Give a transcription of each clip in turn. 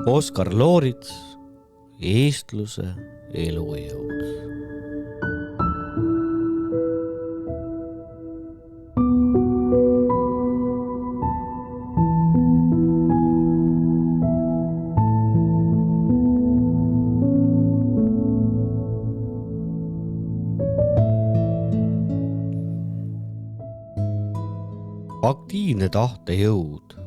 Oskar Loorits, eestluse elujõud. Aktiivne tahtejõud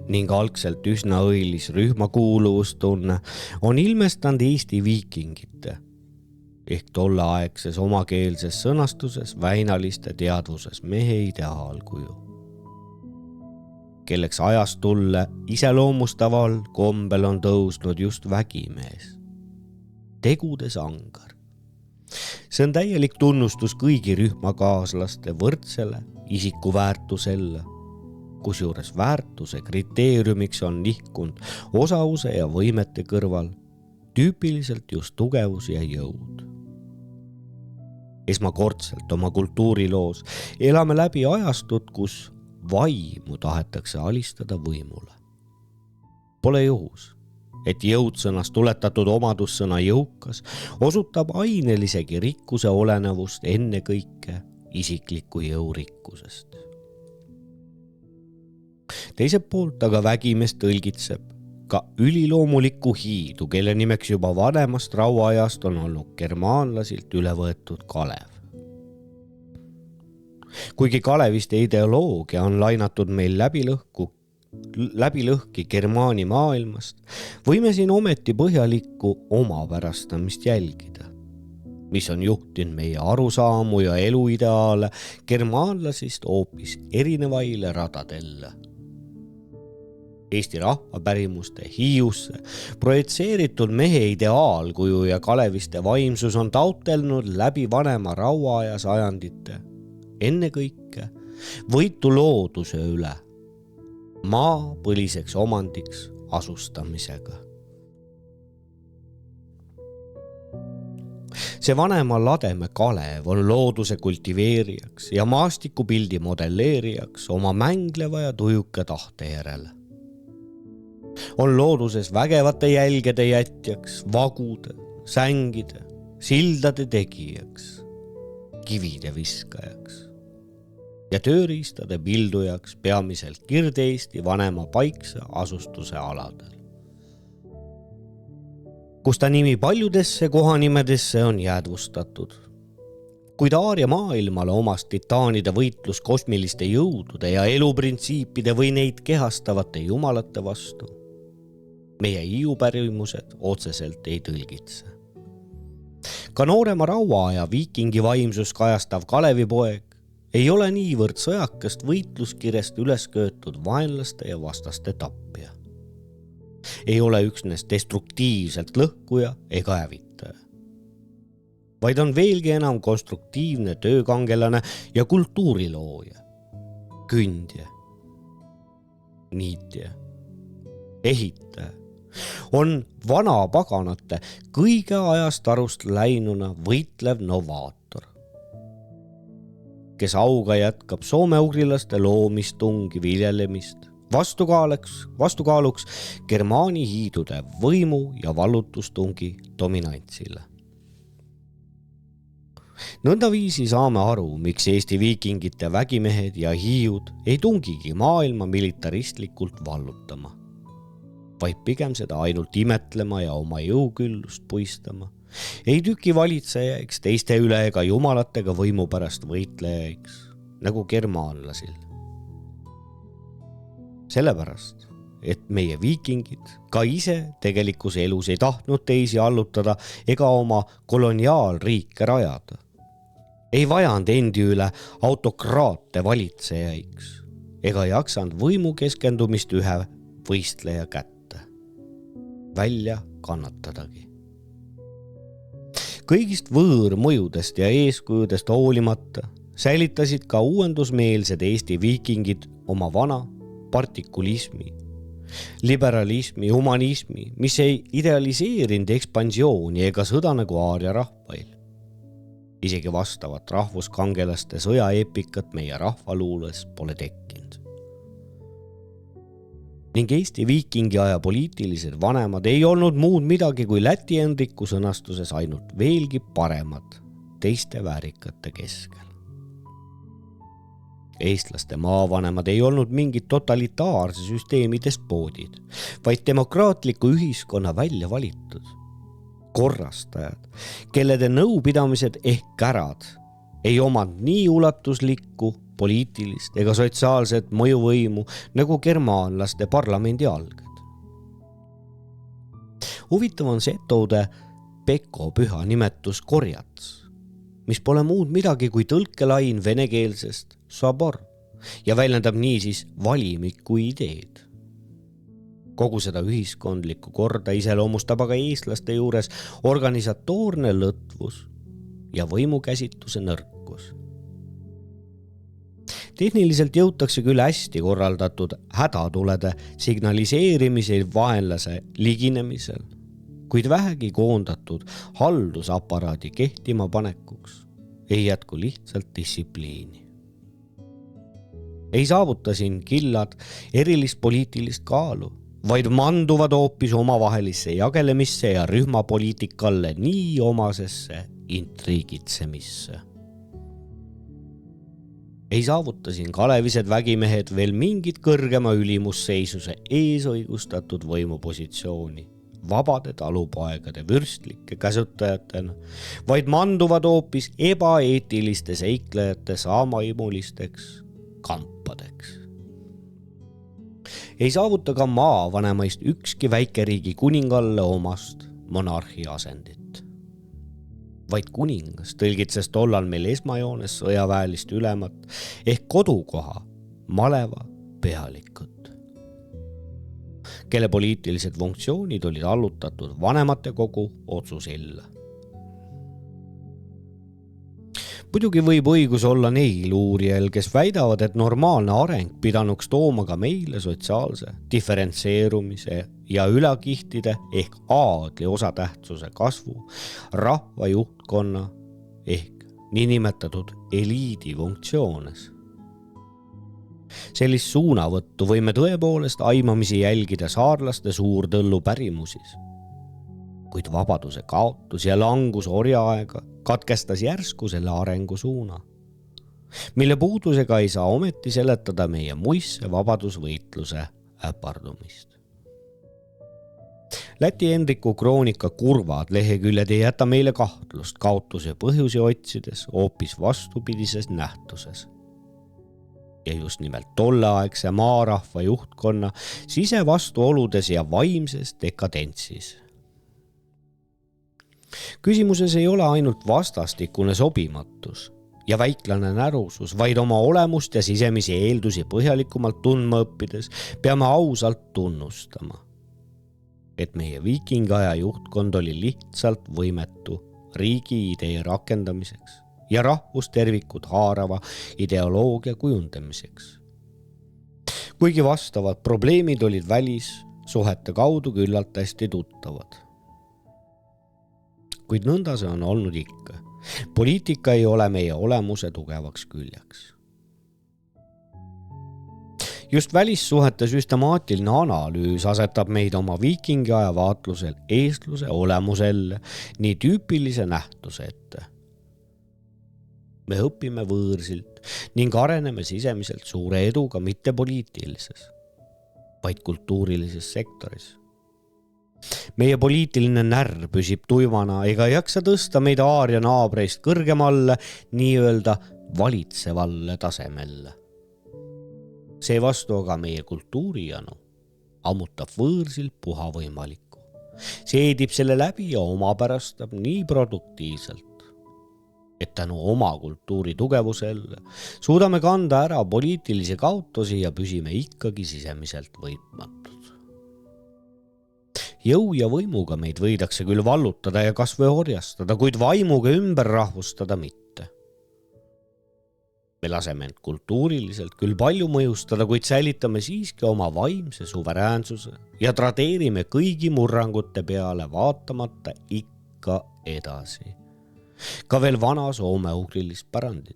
ning algselt üsna õilis rühmakuuluvustunne on ilmestanud Eesti viikingite ehk tolleaegses omakeelses sõnastuses väinaliste teadvuses mehe ideaalkuju, kelleks ajastulle iseloomustaval kombel on tõusnud just vägimees, tegudes angar. See on täielik tunnustus kõigi rühmakaaslaste võrdsele isikuväärtuselle, kusjuures väärtuse kriteeriumiks on nihkunud osavuse ja võimete kõrval tüüpiliselt just tugevus ja jõud. Esmakordselt oma kultuuriloos elame läbi ajastut, kus vaimu tahetakse alistada võimule. Pole juhus, et jõudsõnast tuletatud omadussõna jõukas osutab ainelisegi rikkuse olenevust ennekõike isikliku jõurikkusest. Teiselt poolt aga vägimees tõlgitseb ka üliloomulikku hiidu, kelle nimeks juba vanemast rauaajast on olnud germaanlasilt üle võetud Kalev. Kuigi kaleviste ideoloogia on lainatud meil läbi lõhki Germaani maailmast, võime siin ometi põhjalikku omapärastamist jälgida, mis on juhtinud meie arusaamu ja eluideaale germaanlasist hoopis erinevaile radadelle. Eesti rahvapärimuste Hiiusse projitseeritud mehe ideaalkuju ja kaleviste vaimsus on taotelnud läbi vanema rauaaja sajandite ennekõike võitu looduse üle, maa põliseks omandiks asustamisega. See vanema lademe Kalev on looduse kultiveerijaks ja maastikupildi modelleerijaks oma mängleva ja tujuka tahte järele. On looduses vägevate jälgede jätjaks, vagude, sängide, sildade tegijaks, kivide viskajaks ja tööriistade pildujaks peamiselt Kirde-Eesti vanema paikse asustuse aladel, kus ta nimi paljudesse kohanimedesse on jäädvustatud. Kuid Aaria maailmale omast titaanide võitlus kosmiliste jõudude ja eluprintsiipide või neid kehastavate jumalate vastu meie hiiupärimused otseselt ei tõlgitse. Ka noorema rauaaja viikingi vaimsus kajastav Kalevipoeg ei ole niivõrd sõjakast võitluskirjast üles köötud vaenlaste ja vastaste tappija. Ei ole üksnes destruktiivselt lõhkuja ega hävitaja, vaid on veelgi enam konstruktiivne töökangelane ja kultuurilooja, kündja, niitja, ehitaja. On vana paganate kõige ajast arust läinuna võitlev novaator, kes auga jätkab soome-ugrilaste loomistungi viljelemist, vastukaaluks Germaani hiidude võimu ja vallutustungi dominantsile. Nõndaviisi saame aru, miks Eesti viikingite vägimehed ja hiiud ei tungigi maailma militaristlikult vallutama, vaid pigem seda ainult imetlema ja oma jõuküllust puistama, ei tüki valitsejaiks teiste üle ega jumalatega võimu pärast võitlejaiks, nagu germaanlasil. Sellepärast, et meie viikingid ka ise tegelikus elus ei tahtnud teisi allutada ega oma koloniaalriike rajada, ei vajanud endi üle autokraate valitsejaiks ega jaksanud võimu keskendumist ühe võistleja kätte välja kannatadagi. Kõigist võõrmõjudest ja eeskujudest hoolimata säilitasid ka uuendusmeelsed Eesti viikingid oma vana partikulismi, liberalismi, humanismi, mis ei idealiseerinud ekspansiooni ega sõda nagu aaria rahvail. Isegi vastavat rahvuskangelaste sõjaeepikat meie rahvaluules pole tekkinud. ning Eesti viikingi aja poliitilised vanemad ei olnud muud midagi kui Läti Henriku sõnastuses ainult veelgi paremad teiste väärikate keskel. Eestlaste maavanemad ei olnud mingid totalitaarse süsteemi despoodid, vaid demokraatliku ühiskonna välja valitud korrastajad, kellede nõupidamised ehk kärad ei omanud nii ulatuslikku poliitilist ega sotsiaalset mõjuvõimu nagu germaanlaste parlamendi alged. Huvitav on setode Peko püha nimetus korjats, mis pole muud midagi kui tõlkelain venekeelsest sabor ja väljendab niisiis valimiku ideed. Kogu seda ühiskondlikku korda iseloomustab aga eestlaste juures organisatoorne lõtvus ja võimukäsitluse nõrkus. Tehniliselt jõutakse küll hästi korraldatud hädatulede signaliseerimise vaenlase liginemisel, kuid vähegi koondatud haldusaparaadi kehtima panekuks ei jätku lihtsalt distsipliini. Ei saavuta siin killad erilist poliitilist kaalu, vaid manduvad hoopis omavahelisse jagelemisse ja rühmapoliitikalle nii omasesse intriigitsemisse. Ei saavuta siin kalevised vägimehed veel mingit kõrgema ülimusseisuse eesõigustatud võimupositsiooni vabade talupoegade vürstlike käsutajatena, vaid manduvad hoopis ebaeetiliste seiklejate saamaimulisteks kampadeks. Ei saavuta ka maavanemaist ükski väikeriigi kuningalle omast monarhi asendit, vaid kuningas tõlgitses tollal meil esmajoones sõjaväelist ülemat ehk kodukoha maleva pealikut, kelle poliitilised funktsioonid olid allutatud vanematekogu otsusilla. Muidugi võib õigus olla neil uurijal, kes väidavad, et normaalne areng pidanuks tooma ka meile sotsiaalse diferentseerumise ja ülakihtide ehk aadli osatähtsuse kasvu rahva juhtkonna ehk niinimetatud eliidi funktsioones. Sellist suunavõttu võime tõepoolest aimamisi jälgida saarlaste suurtõllu pärimusis, kuid vabaduse kaotus ja langus orjaaega katkestas järsku selle arengu suuna, mille puudusega ei saa ometi seletada meie muisse vabadusvõitluse äpardumist. Läti Henriku kroonika kurvad leheküljed ei jäta meile kahtlust kaotuse põhjusi otsides hoopis vastupidises nähtuses. Ja just nimelt tolleaegse maarahva juhtkonna sisevastuoludes ja vaimses dekadentsis. Küsimuses ei ole ainult vastastikune sobimatus ja väiklane närusus, vaid oma olemust ja sisemisi eeldusi põhjalikumalt tundma õppides peame ausalt tunnustama, et meie viikingaja juhtkond oli lihtsalt võimetu riigi idee rakendamiseks ja rahvustervikut haarava ideoloogia kujundamiseks. Kuigi vastavad probleemid olid välissuhete kaudu küllalt hästi tuttavad. Kuid nõnda see on olnud ikka. Poliitika ei ole meie olemuse tugevaks küljeks. Just välissuhete süstemaatiline analüüs asetab meid oma viikingi aja vaatlusel eestluse olemuselle nii tüüpilise nähtuse ette. Me õpime võõrsilt ning areneme sisemiselt suure eduga mitte poliitilises, vaid kultuurilises sektoris. Meie poliitiline närv püsib tuimana ega jaksa tõsta meid aaria naabreist kõrgemalle nii-öelda valitsevalle tasemelle. Seevastu aga meie kultuurijanu ammutab võõrsilt puha võimalikku. Seedib selle läbi ja omapärastab nii produktiivselt, et tänu oma kultuuri tugevusele suudame kanda ära poliitilisi kaotusi ja püsime ikkagi sisemiselt võitmatud. Jõu ja võimuga meid võidakse küll vallutada ja kas või orjastada, kuid vaimuga ümber rahvustada mitte. Me laseme end kultuuriliselt küll palju mõjustada, kuid säilitame siiski oma vaimse suveräänsuse ja tradeerime kõigi murrangute peale vaatamata ikka edasi. Ka veel vana soome-ugrilist pärandit.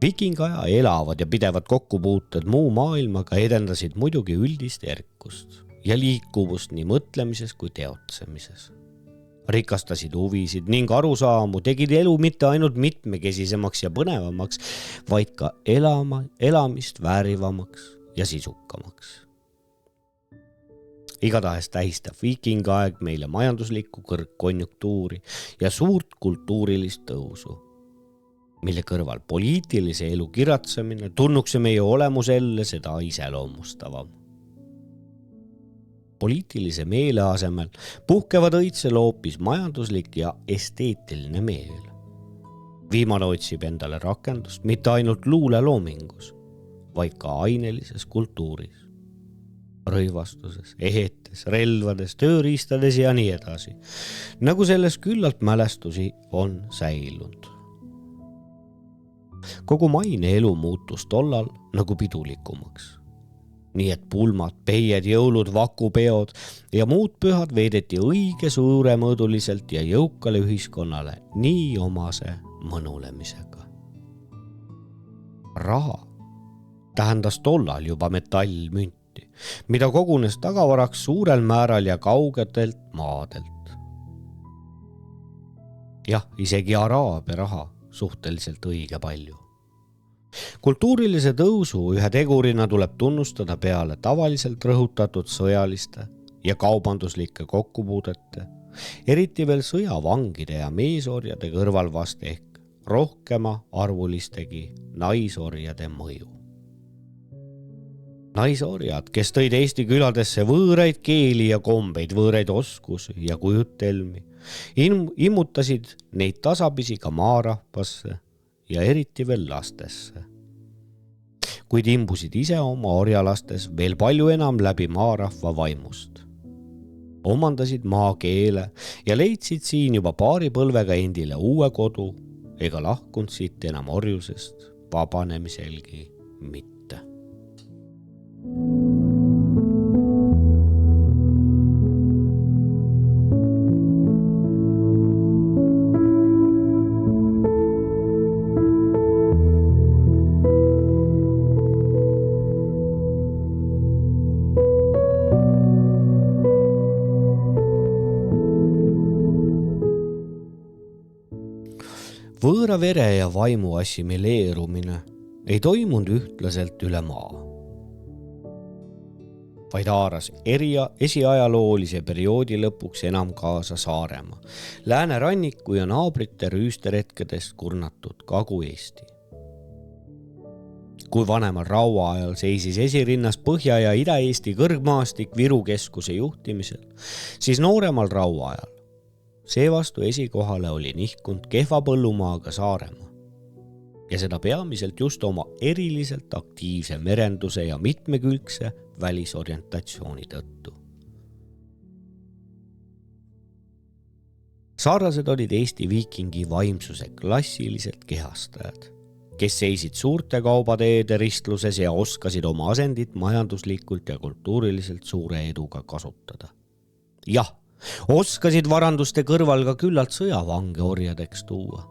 Viikingaja elavad ja pidevad kokkupuuted muu maailmaga edendasid muidugi üldist erkust ja liikuvust nii mõtlemises kui teotsemises. Rikastasid huvisid ning arusaamu, tegid elu mitte ainult mitmekesisemaks ja põnevamaks, vaid ka elamist väärivamaks ja sisukamaks. Igatahes tähistab viikingaeg meile majanduslikku kõrgkonjunktuuri ja suurt kultuurilist tõusu, mille kõrval poliitilise elu kiratsemine tunnuks meie olemuselle seda iseloomustavam. Poliitilise meele asemel puhkevad õitsel hoopis majanduslik ja esteetiline meel. Viimane otsib endale rakendust mitte ainult luuleloomingus, vaid ka ainelises kultuuris. Rõivastuses, ehetes, relvades, tööriistades ja nii edasi, nagu selles küllalt mälestusi on säilunud. Kogu maine elu muutus tollal nagu pidulikumaks. Nii et pulmad, peied, jõulud, vakupeod ja muud pühad veedeti õige suuremõõduliselt ja jõukale ühiskonnale nii omase mõnulemisega. Raha tähendas tollal juba metallmünti, mida kogunes tagavaraks suurel määral ja kaugetelt maadelt. Jah, isegi Araabia raha suhteliselt õige palju. Kultuurilise tõusu ühe tegurina tuleb tunnustada peale tavaliselt rõhutatud sõjaliste ja kaubanduslike kokkupuudete, eriti veel sõjavangide ja meesorjade kõrval vast ehk rohkema arvulistegi naisorjade mõju. Naisorjad, kes tõid Eesti küladesse võõraid keeli ja kombeid, võõraid oskusi ja kujutelmi, immutasid neid tasapisi ka maarahvasse ja eriti veel lastesse. Kuid imbusid ise oma orjalastes veel palju enam läbi maarahva vaimust. Omandasid maakeele ja leidsid siin juba paari põlvega endile uue kodu ega lahkunud siit enam orjusest vabanemiselgi mitte. Võõra vere ja vaimu assimileerumine ei toimunud ühtlaselt üle maa, vaid haaras esiajaloolise perioodi lõpuks enam kaasa Saaremaa, Lääneranniku ja naabrite rüüsteretkedest kurnatud Kagu-Eesti. Kui vanemal rauaajal seisis esirinnas Põhja- ja Ida-Eesti kõrgmaastik Viru keskuse juhtimisel, siis nooremal rauaajal seevastu esikohale oli nihkunud kehva põllumaaga Saaremaa ja seda peamiselt just oma eriliselt aktiivse merenduse ja mitmekülgse välisorientatsiooni tõttu. Saarlased olid Eesti viikingi vaimsuse klassiliselt kehastajad, kes seisid suurte kaubateede ristluses ja oskasid oma asendit majanduslikult ja kultuuriliselt suure eduga kasutada. Jah, oskasid varanduste kõrval ka küllalt sõjavange orjadeks tuua.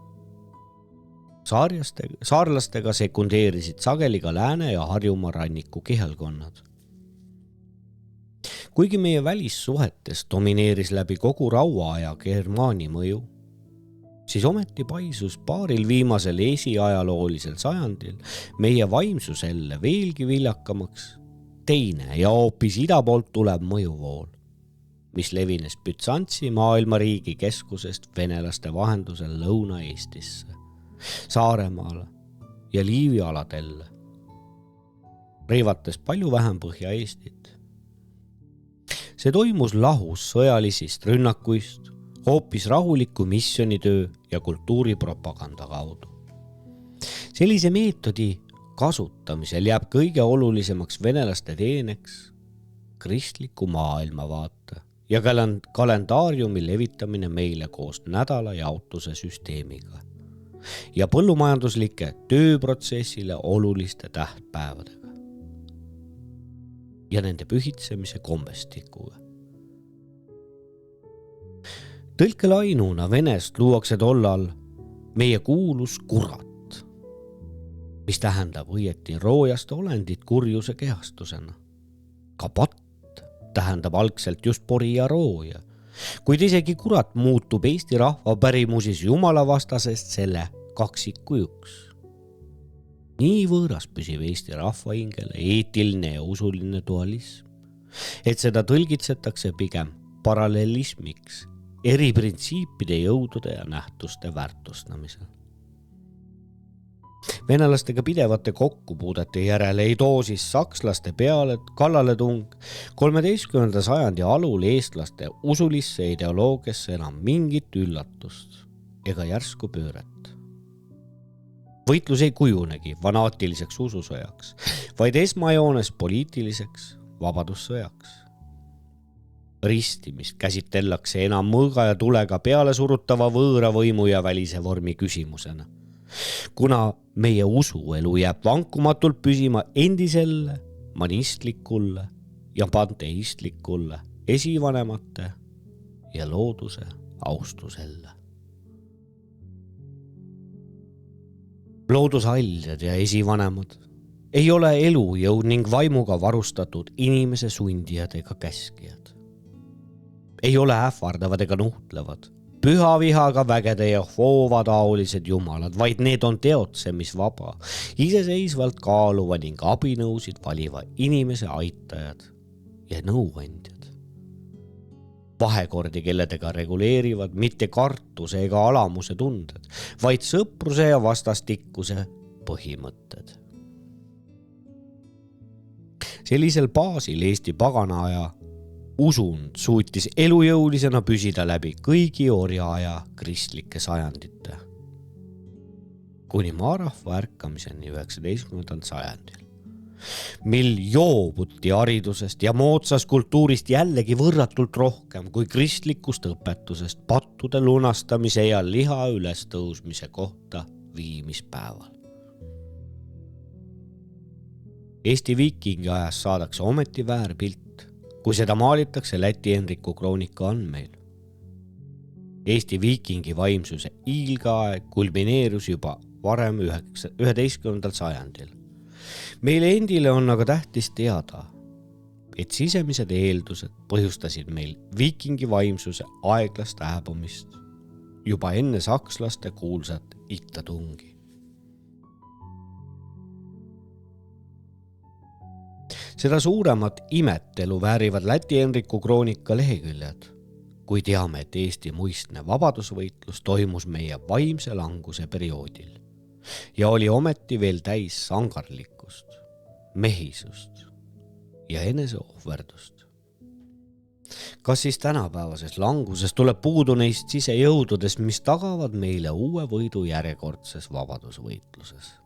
Saarlastega sekundeerisid sageli ka Lääne- ja Harjumaa ranniku kihelkonnad. Kuigi meie välissuhetes domineeris läbi kogu rauaaja Germaani mõju, siis ometi paisus paaril viimasel esiajaloolisel sajandil meie vaimsuselle veelgi viljakamaks teine ja hoopis ida poolt tuleb mõjuvool, mis levines Bütsantsi maailmariigi keskusest venelaste vahendusel Lõuna-Eestisse, Saaremaale ja Liivi aladelle, reivates palju vähem Põhja-Eestit. See toimus lahus sõjalisist rünnakuist, hoopis rahuliku missioonitöö ja kultuuripropaganda kaudu. Sellise meetodi kasutamisel jääb kõige olulisemaks venelaste teeneks kristliku maailmavaate ja kalendaariumi levitamine meile koos nädala jaotuse süsteemiga ja põllumajanduslike tööprotsessile oluliste tähtpäevadega ja nende pühitsemise kombestikuga. Tõlkelainuna venest luuakse tollal meie kuulus kurat, mis tähendab õieti roojast olendit kurjuse kehastusena. Ka patt tähendab algselt just pori ja rooja, kuid isegi kurat muutub Eesti rahva pärimusis jumalavastasest selle kaksikkujuks. Nii võõras püsib Eesti rahva hingele eetiline ja usuline dualism, et seda tõlgitsetakse pigem paralleelismiks eri printsiipide, jõudude ja nähtuste väärtustamisel. Venelastega pidevate kokkupuudete järele ei too siis sakslaste peale kallaletung 13. sajandi alul eestlaste usulisse ideoloogiasse enam mingit üllatust ega järsku pööret. Võitlus ei kujunegi fanaatiliseks ususõjaks, vaid esmajoones poliitiliseks vabadussõjaks. Ristimist käsitellakse enam mõõga ja tulega peale surutava võõra võimu ja välise vormi küsimusena. Kuna meie usuelu jääb vankumatult püsima endiselle, manistlikule ja panteistlikule esivanemate ja looduse austuselle. Loodusaljad ja esivanemad ei ole elujõud ning vaimuga varustatud inimese sundijad ega käskijad. Ei ole ähvardavad ega nuhtlevad, püha vihaga vägede ja hoovataolised jumalad, vaid need on teotsemisvaba, iseseisvalt kaaluva ning abinõusid valiva inimese aitajad ja nõuandjad. Vahekordi kelledega reguleerivad mitte kartuse ega alamuse tunded, vaid sõpruse ja vastastikkuse põhimõtted. Sellisel baasil Eesti paganaaja usund suutis elujõulisena püsida läbi kõigi orjaaja kristlike sajandite, kuni maarahva ärkamiseni 19. sajandil, mil joobuti haridusest ja moodsast kultuurist jällegi võrratult rohkem kui kristlikust õpetusest pattude lunastamise ja liha ülestõusmise kohta viimispäeval. Eesti viikingi ajas saadakse ometi väärpilt, kui seda maalitakse Läti Henriku kroonika andmeil. Eesti viikingi vaimsuse iilgaaeg kulmineerus juba varem 11. sajandil. Meile endile on aga tähtis teada, et sisemised eeldused põhjustasid meil viikingi vaimsuse aeglast hääbumist juba enne sakslaste kuulsat ittatungi. Seda suuremat imetelu väärivad Läti Henriku kroonika leheküljed, kui teame, et Eesti muistne vabadusvõitlus toimus meie vaimse languse perioodil ja oli ometi veel täis sangarlikkust, mehisust ja eneseohverdust. Kas siis tänapäevases languses tuleb puudu neist sisejõududest, mis tagavad meile uue võidu järjekordses vabadusvõitluses?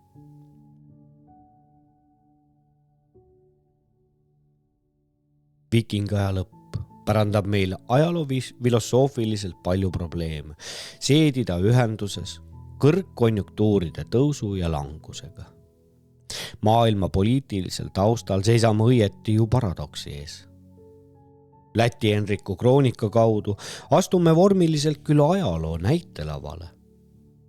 Viikingaja lõpp pärandab meil ajaloo filosoofiliselt palju probleeme, seedida ühenduses kõrgkonjunktuuride tõusu ja langusega. Maailma poliitilisel taustal seisame õieti ju paradoksi ees. Läti Henriku kroonika kaudu astume vormiliselt küll ajaloo näitelavale.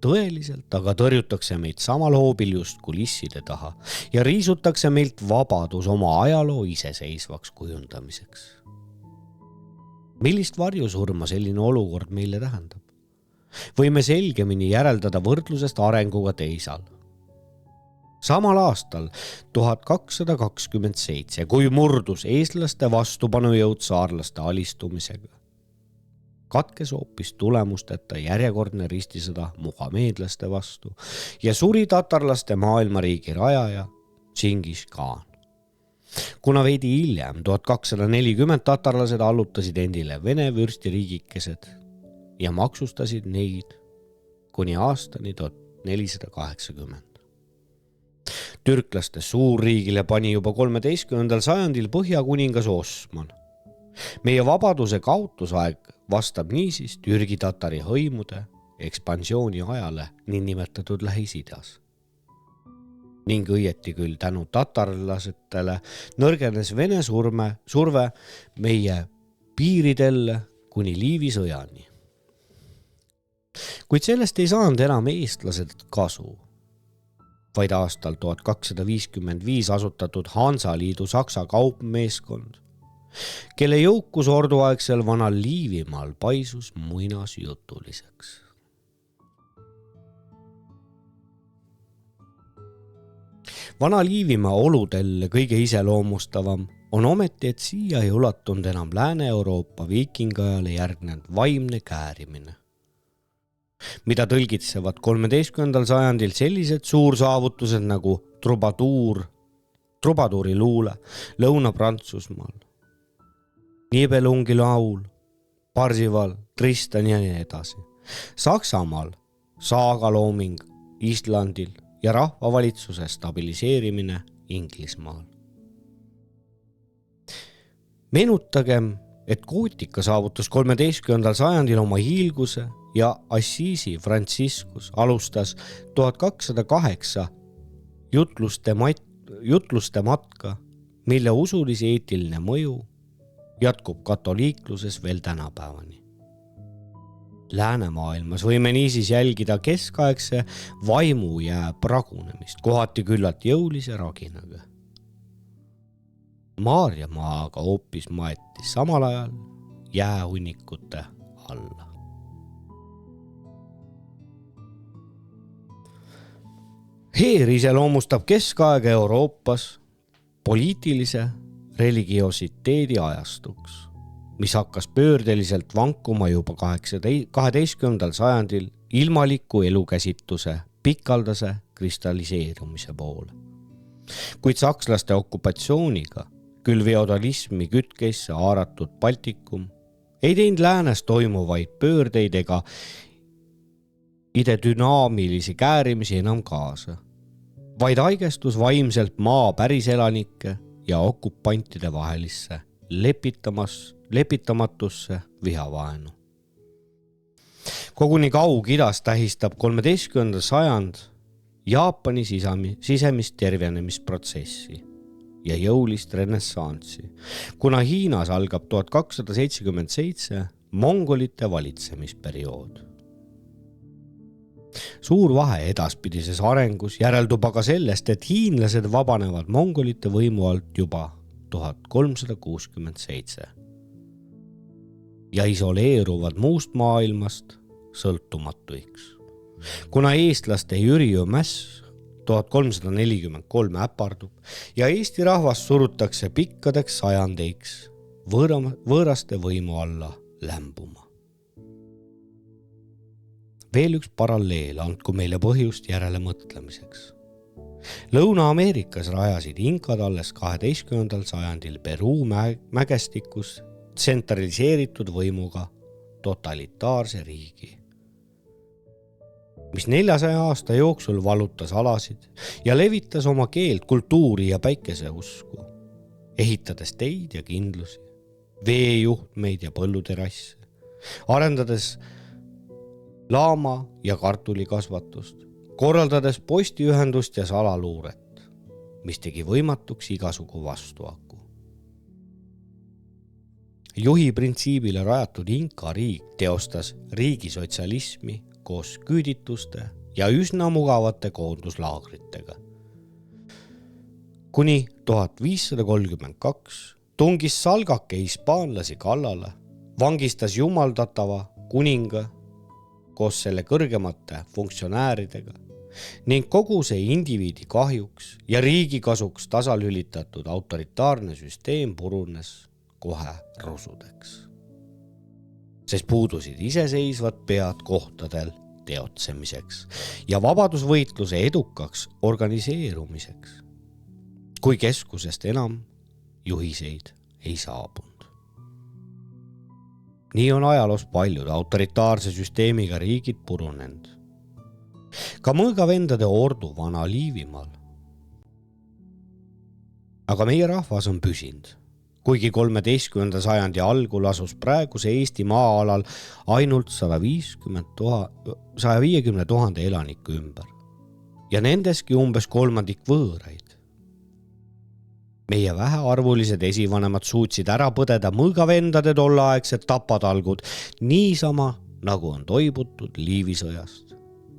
Tõeliselt aga tõrjutakse meid samal hoobil just kulisside taha ja riisutakse meilt vabadus oma ajaloo iseseisvaks kujundamiseks. Millist varjusurma selline olukord meile tähendab? Võime selgemini järeldada võrdlusest arenguga teisal. Samal aastal 1227, kui murdus eestlaste vastupanujõud saarlaste alistumisega, katkes hoopis tulemusteta järjekordne ristisõda muhameedlaste vastu ja suri tatarlaste maailmariigi rajaja Džingis Khan. Kuna veidi hiljem, 1240 tatarlased allutasid endile Vene vürstiriigikesed ja maksustasid neid kuni aastani 1480. Türklaste suurriigile pani juba 13. sajandil Põhjakuningas Osman. Meie vabaduse kaotusaeg vastab niisiis Türgi-tatari hõimude ekspansiooni ajale niinimetatud Lähis-Idas. Ning õieti küll tänu tatarlasetele nõrgenes Vene surve meie piiridel kuni Liivi sõjani. Kuid sellest ei saanud enam eestlased kasu. vaid aastal 1255 asutatud Hansaliidu Saksa kaupmeeskond, kelle jõukus orduaegsel vanal Liivimaal paisus muinasjutuliseks. Vana Liivimaa oludel kõige iseloomustavam on ometi, et siia ei ulatunud enam Lääne-Euroopa viikingajale järgnenud vaimne käärimine, mida tõlgitsevad 13. sajandil sellised suursaavutused nagu trubaduuri luule Lõuna-Prantsusmaal, Nibelungi laul, Parsival, Tristan ja nii edasi. Saksamaal saagalooming Islandil ja rahvavalitsuse stabiliseerimine Inglismaal. Meenutagem, et gootika saavutus 13. sajandil oma hiilguse ja Assisi Franciscus alustas 1208 jutluste matka, mille usulis-eetiline mõju jätkub katoliikluses veel tänapäevani. Läänemaailmas võime niisiis jälgida keskaegse vaimujää pragunemist, kohati küllalt jõulise raginaga. Maarjamaa aga hoopis maeti samal ajal jäähunnikute alla. Heer iseloomustab keskaega Euroopas poliitilise religiositeedi ajastuks, mis hakkas pöördeliselt vankuma juba 12. sajandil ilmaliku elukäsitluse pikaldase kristalliseerumise poole. Kuid sakslaste okupatsiooniga, küll feodalismi kütkeisse haaratud Baltikum, ei teinud läänes toimuvaid pöördeid ega idedünaamilisi käärimisi enam kaasa, vaid haigestus vaimselt maa päriselanike ja okupantide vahelisse lepitamatusse vihavaenu. Koguni Kaug-Idas tähistab 13. sajand Jaapani sisemist tervenemisprotsessi ja jõulist renessansi, kuna Hiinas algab 1277 mongolite valitsemisperiood. Suur vahe edaspidises arengus järeldub aga sellest, et hiinlased vabanevad mongolite võimu alt juba 1367 ja isoleeruvad muust maailmast sõltumatuiks. Kuna eestlaste Jüriö mäss 1343 äpardub ja Eesti rahvas surutakse pikkadeks sajandeiks võõraste võimu alla lämbuma. Veel üks paralleel andku meile põhjust järele mõtlemiseks. Lõuna-Ameerikas rajasid inkad alles 12. sajandil Peruu mägestikus tsentraliseeritud võimuga totalitaarse riigi, mis 400 aasta jooksul valutas alasid ja levitas oma keelt, kultuuri ja päikeseusku, ehitades teid ja kindlusi, veejuhtmeid ja põlluterasse, arendades laama ja kartulikasvatust, korraldades postiühendust ja salaluuret, mis tegi võimatuks igasugu vastuaku. Juhi printsiibile rajatud Inka riik teostas riigisotsialismi koos küüdituste ja üsna mugavate koonduslaagritega. Kuni 1532 tungis Salgake hispaanlasi kallale, vangistas jumaldatava kuninga koos selle kõrgemate funktsionääridega ning kogu see indiviidi kahjuks ja riigi kasuks tasalülitatud autoritaarne süsteem purunes kohe rusudeks, sest puudusid iseseisvad pead kohtadel teotsemiseks ja vabadusvõitluse edukaks organiseerumiseks, kui keskusest enam juhiseid ei saabunud. Nii on ajaloos paljud autoritaarse süsteemiga riigid purunenud. Ka mõõgavendade ordu Vana Liivimaal. Aga meie rahvas on püsinud, kuigi 13. sajandi algul asus praeguse Eesti maa-alal ainult 150 000 elaniku ümber ja nendeski umbes kolmandik võõraid. Meie vähearvulised esivanemad suutsid ära põdeda mõõgavendade tolleaegsed tapatalgud niisama, nagu on toibutud Liivisõjast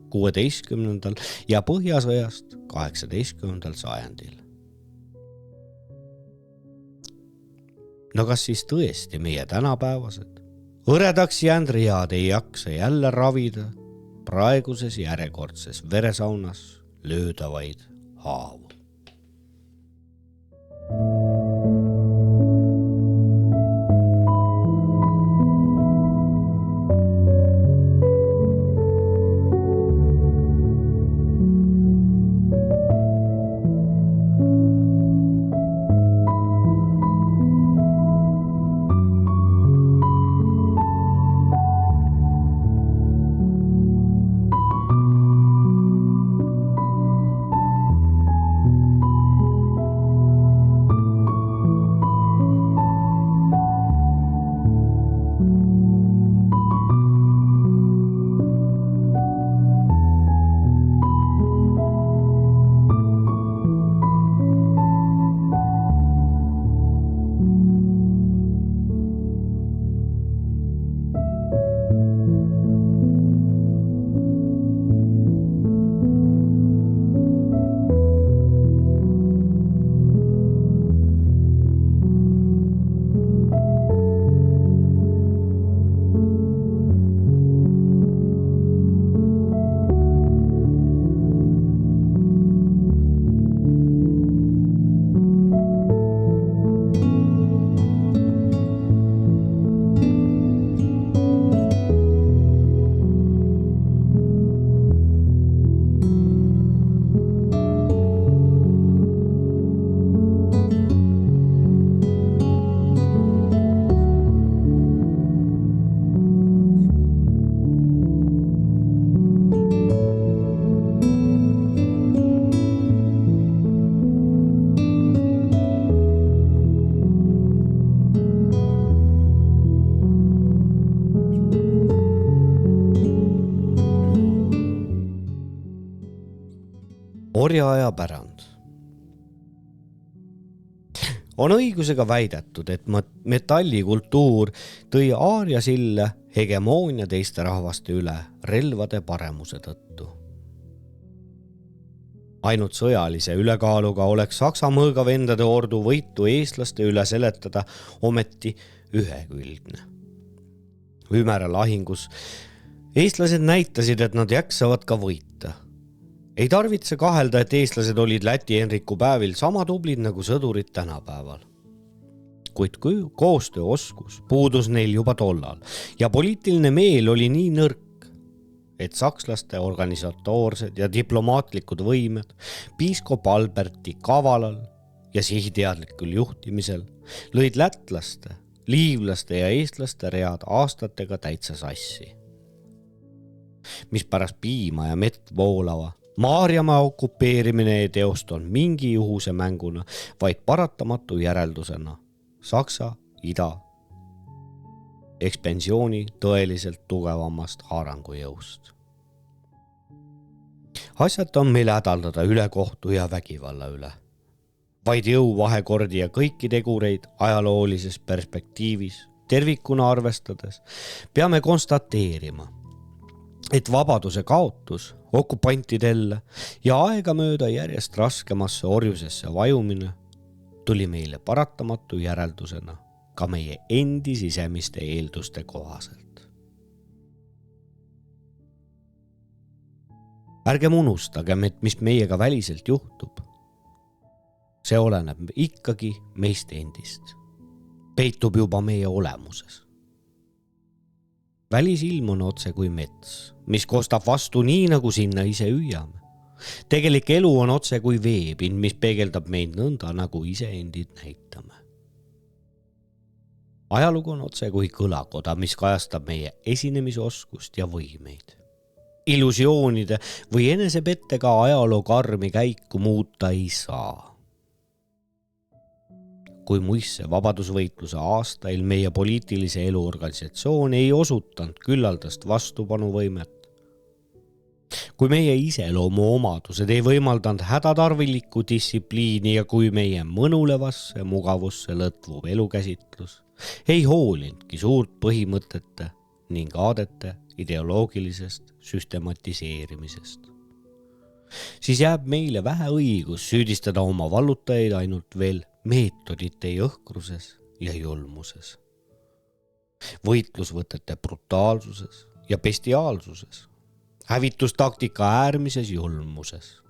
16. ja Põhjasõjast 18. sajandil. No kas siis tõesti meie tänapäevased hõredaks jäänud read ei jaksa jälle ravida praeguses järjekordses veresaunas löödavaid haavu? Orjaaja pärand. On õigusega väidetud, et metallikultuur tõi Aaria sille hegemoonia teiste rahvaste üle relvade paremuse tõttu. Ainult sõjalise ülekaaluga oleks Saksa mõõgavendade ordu võitu eestlaste üle seletada ometi ühekülgne. Ümera lahingus eestlased näitasid, et nad jaksavad ka võita. Ei tarvitse kahelda, et eestlased olid Läti Henriku päevil sama tublid nagu sõdurid tänapäeval. Kuid koostööoskus puudus neil juba tollal ja poliitiline meel oli nii nõrk, et sakslaste organisatoorsed ja diplomaatlikud võimed piiskop Alberti kavalal ja sihiteadlikul juhtimisel lõid lätlaste, liivlaste ja eestlaste read aastatega täitsa sassi. Mis pärast piima ja mett voolava Maarjamaa okupeerimine ei teostunud mingi juhuse mänguna, vaid paratamatu järeldusena Saksa ida ekspansiooni tõeliselt tugevamast haarangujõust. Asjad on meil hädaldada ülekohtu ja vägivalla üle. Vaid jõuvahekordi ja kõiki tegureid ajaloolises perspektiivis tervikuna arvestades peame konstateerima, et vabaduse kaotus okupantidelle ja aegamööda järjest raskemasse orjusesse vajumine tuli meile paratamatu järeldusena ka meie endi sisemiste eelduste kohaselt. Ärgem unustagem, et mis meiega väliselt juhtub, see oleneb ikkagi meist endist, peitub juba meie olemuses. Välisilm on otse kui mets, mis kostab vastu nii, nagu sinna ise hüüame. Tegelik elu on otse kui veepind, mis peegeldab meid nõnda, nagu ise endid näitame. Ajalugu on otse kui kõlakoda, mis kajastab meie esinemisoskust ja võimeid. Illusioonide või enesepettega ajaloo karmi käiku muuta ei saa. Kui muisse vabadusvõitluse aastail meie poliitilise elu organisatsioon ei osutanud küllaldast vastupanuvõimet, kui meie iseloomu omadused ei võimaldanud hädatarvilikku distsipliini ja kui meie mõnulevasse mugavusse lõtvuv elukäsitlus ei hoolinudki suurt põhimõtete ning aadete ideoloogilisest süstematiseerimisest. Siis jääb meile vähe õigus süüdistada oma vallutajaid ainult veel meetodite jõhkruses ja julmuses, võitlusvõtete brutaalsuses ja bestiaalsuses, hävitustaktika äärmises julmuses.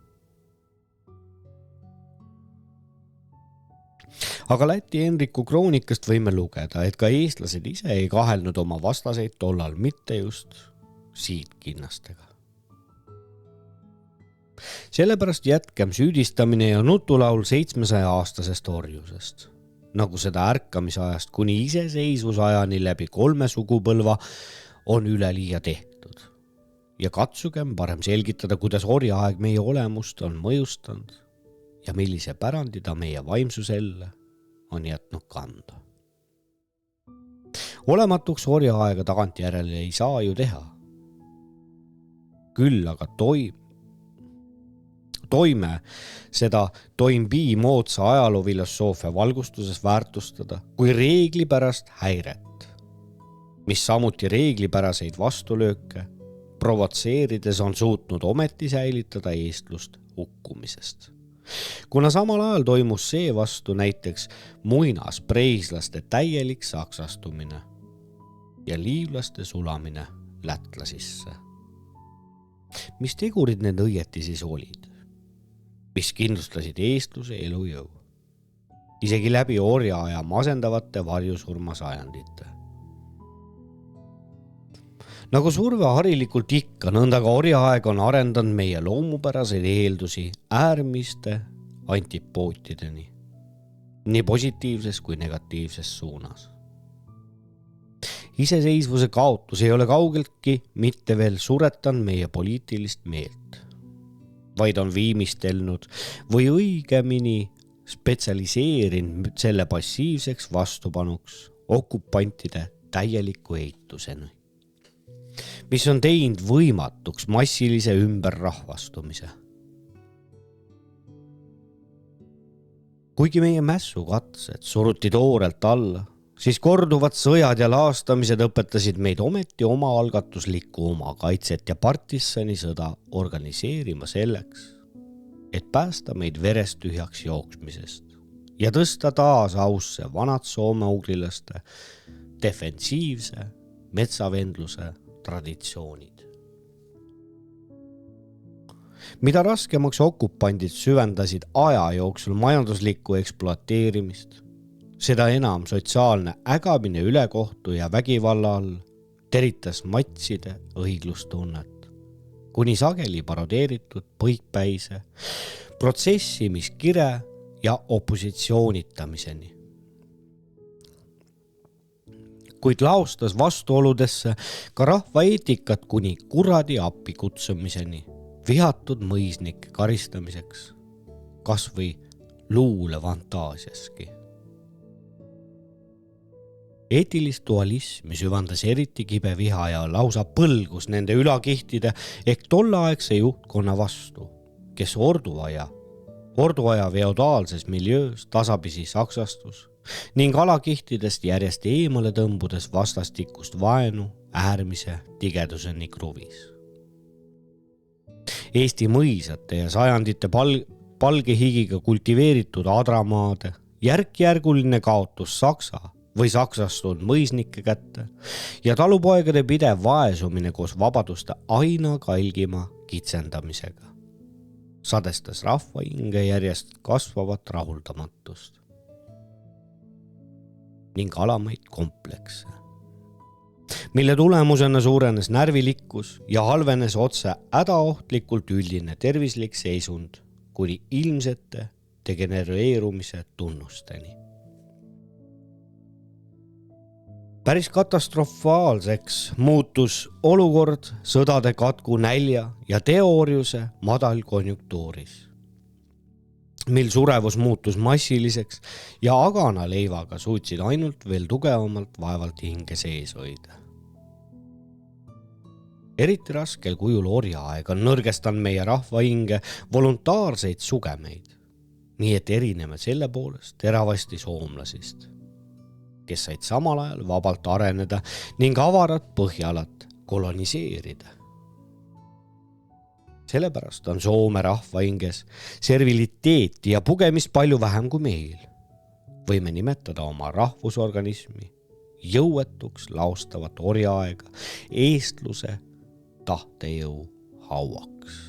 Aga Läti Henriku kroonikast võime lugeda, et ka eestlased ise ei kahelnud oma vastaseid tollal mitte just siidkinnastega. Sellepärast jätkem süüdistamine ja nutulaul 700-aastasest orjusest, nagu seda ärkamisajast kuni iseseisvusajani läbi 3 sugupõlva on üleliia tehtud. Ja katsugem parem selgitada, kuidas orjaaeg meie olemust on mõjustanud ja millise pärandi ta meie vaimsuselle on jätnud kanda. Olematuks orjaaega tagantjärele ei saa ju teha. Küll aga toime seda toimbii moodsa ajaloofilosoofia valgustuses väärtustada kui reeglipärast häiret, mis samuti reeglipäraseid vastulööke provotseerides on suutnud ometi säilitada eestlust hukkumisest. Kuna samal ajal toimus seevastu näiteks muinaspreislaste täielik saksastumine ja liivlaste sulamine lätlasisse. Mis tegurid need õieti siis olid, mis kindlustasid eestluse elujõu, isegi läbi orjaaja masendavate varjusurmasajandite. Nagu surve harilikult ikka, nõnda ka orjaaeg on arendanud meie loomupäraseid eeldusi äärmiste antipootideni, nii positiivses kui negatiivses suunas. Iseseisvuse kaotus ei ole kaugeltki mitte veel suretanud meie poliitilist meelt, vaid on viimistelnud või õigemini spetsialiseerinud selle passiivseks vastupanuks okupantide täieliku eituseni, mis on teinud võimatuks massilise ümberrahvastumise. Kuigi meie mässukatsed suruti toorelt alla, siis korduvad sõjad ja laastamised õpetasid meid ometi omaalgatuslikku oma kaitset ja partisanisõda organiseerima selleks, et päästa meid verest tühjaks jooksmisest ja tõsta taas ausse vanad soome-ugrilaste defensiivse metsavendluse traditsioonid. Mida raskemaks okupandid süvendasid aja jooksul majanduslikku ekspluateerimist, seda enam sotsiaalne ägamine ülekohtu ja vägivalla all teritas matside õiglustunnet, kuni sageli parodeeritud põikpäise protsessimiskire ja opositsioonitamiseni. Kuid laostas vastuoludesse ka rahvaeetikat kuni kuradi appi kutsumiseni, vihatud mõisnike karistamiseks, kas või luule fantaasiaski. Eetilist dualismi süvendas eriti kibe viha ja lausa põlgus nende ülakihtide ehk tolleaegse juhtkonna vastu, kes orduaja feodaalses miljöös tasapisi saksastus ning alakihtidest järjest eemale tõmbudes vastastikust vaenu äärmise tigeduseni kruvis. Eesti mõisate ja sajandite palgehigiga kultiveeritud adramaade järk-järguline kaotus saksa või saksastunud mõisnike kätte ja talupoegade pidev vaesumine koos vabaduste aina kalgima kitsendamisega sadestas rahva hinge järjest kasvavat rahuldamatust ning alamaid komplekse, mille tulemusena suurenes närvilikkus ja halvenes otse hädaohtlikult üldine tervislik seisund kuni ilmsete degenereerumise tunnusteni. Päris katastrofaalseks muutus olukord sõdade katku nälja ja teooriuse madalkonjunktuuris, mil surevus muutus massiliseks ja agana leivaga suutsid ainult veel tugevamalt vaevalt hinge sees hoida. Eriti raskel kujul orjaaeg on nõrgestanud meie rahva hinge voluntaarseid sugemeid, nii et erineme selle poolest teravasti soomlasist, kes said samal ajal vabalt areneda ning avarat põhjalat koloniseerida. Sellepärast on Soome rahva hinges serviliteeti ja pugemist palju vähem kui meil. Võime nimetada oma rahvusorganismi jõuetuks laostavat orjaaega eestluse tahtejõu hauaks.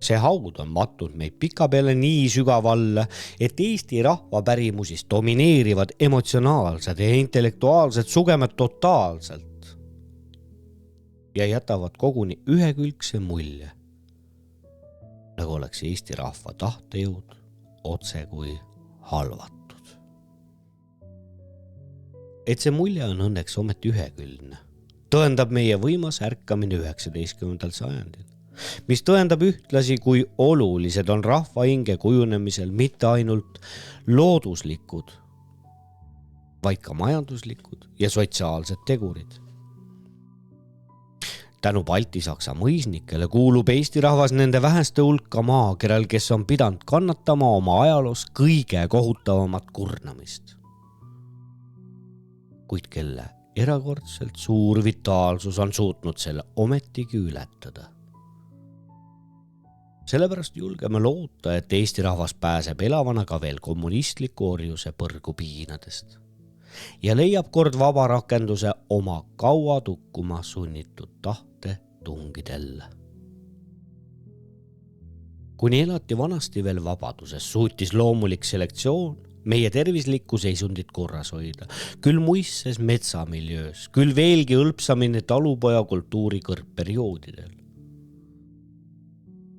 See haud on matnud meid pikapeale nii sügavalle, et Eesti rahva pärimusis domineerivad emotsionaalsed ja intellektuaalsed sugemed totaalselt ja jätavad koguni ühekülgse mulje, nagu oleks Eesti rahva tahtejõud otse kui halvatud. Et see mulje on õnneks ometi ühekülgne, tõendab meie võimas ärkamine 19. sajandil, mis tõendab ühtlasi, kui olulised on rahva hinge kujunemisel mitte ainult looduslikud, vaid ka majanduslikud ja sotsiaalsed tegurid. Tänu Balti-Saksa mõisnikele kuulub Eesti rahvas nende väheste hulka maakeral, kes on pidanud kannatama oma ajaloos kõige kohutavamat kurnamist. Kuid kelle erakordselt suur vitaalsus on suutnud selle ometigi ületada. Sellepärast julgeme loota, et Eesti rahvas pääseb elavana ka veel kommunistliku orjuse põrgu piinadest ja leiab kord vaba rakenduse oma kaua tukkuma sunnitud tahte tungidel. Kuni elati vanasti veel vabaduses, suutis loomulik selektsioon meie tervislikku seisundit korras hoida, küll muisses metsamiljöös, küll veelgi õlpsamine talupoja kultuuri kõrgperioodidel.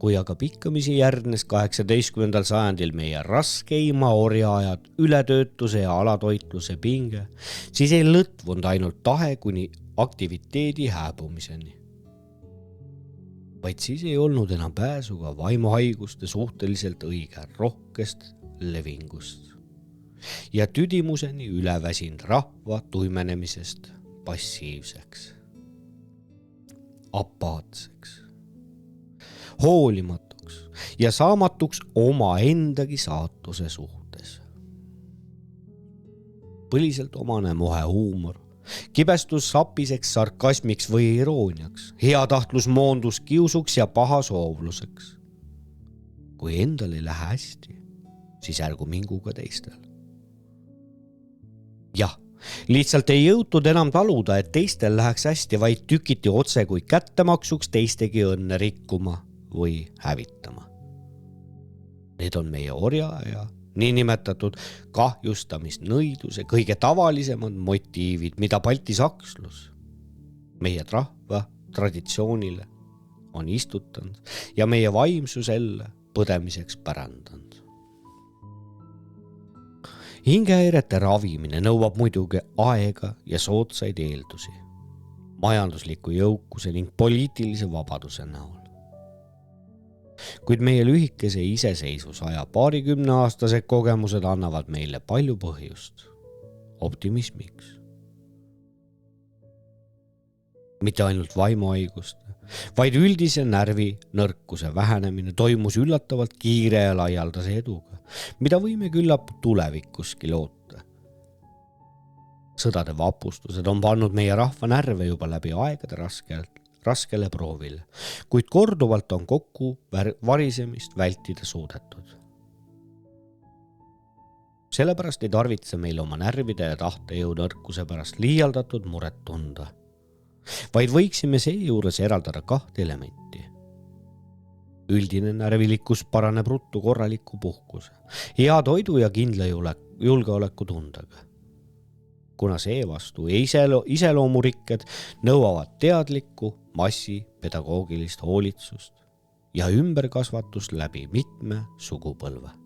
Kui aga pikkamisi järgnes 18. sajandil meie raskeima orjaajad, ületöötuse ja alatoitluse pinge, siis ei lõtvunud ainult tahe kuni aktiviteedi hääbumiseni. Vaid siis ei olnud enam pääsu ka vaimuhaiguste suhteliselt õige rohkest levingust ja tüdimuseni üleväsinud rahva tuimenemisest passiivseks, apaatseks, hoolimatuks ja saamatuks oma endagi saatuse suhtes. Põliselt omane mohe huumor, kibestus sapiseks sarkasmiks või irooniaks, heatahtlus moondus kiusuks ja pahasoovluseks. Kui endal ei lähe hästi, siis ärgu mingu ka teistel. Jah, lihtsalt ei jõutud enam taluda, et teistel läheks hästi, vaid tükiti otse kui kättemaksuks teistegi õnne rikkuma või hävitama. Need on meie orjaaja niinimetatud kahjustamisnõiduse kõige tavalisemad motiivid, mida baltisakslus meie rahva traditsioonile on istutanud ja meie vaimsuselle põdemiseks pärandanud. Hingehäirete ravimine nõuab muidugi aega ja soodsaid eeldusi, majandusliku jõukuse ning poliitilise vabaduse näol. Kuid meie lühikese iseseisvusaja 20-aastased kogemused annavad meile palju põhjust optimismiks. Mitte ainult vaimuhaiguste, vaid üldise närvi nõrkuse vähenemine toimus üllatavalt kiire ja laialdase eduga, mida võime küllap tulevikuski loota. Sõdade vapustused on pannud meie rahva närve juba läbi aegade raskele proovile, kuid korduvalt on kokku varisemist vältida suudetud. Sellepärast ei tarvitse meil oma närvide ja tahtejõu nõrkuse pärast liialdatud muret tunda, vaid võiksime seejuures eraldada 2 elementi. Üldine närvilikkus paraneb ruttu korraliku puhkuse, hea toidu ja kindla julgeoleku tundega, kuna seevastu iseloomurikked nõuavad teadlikku massi pedagoogilist hoolitsust ja ümberkasvatust läbi mitme sugupõlve.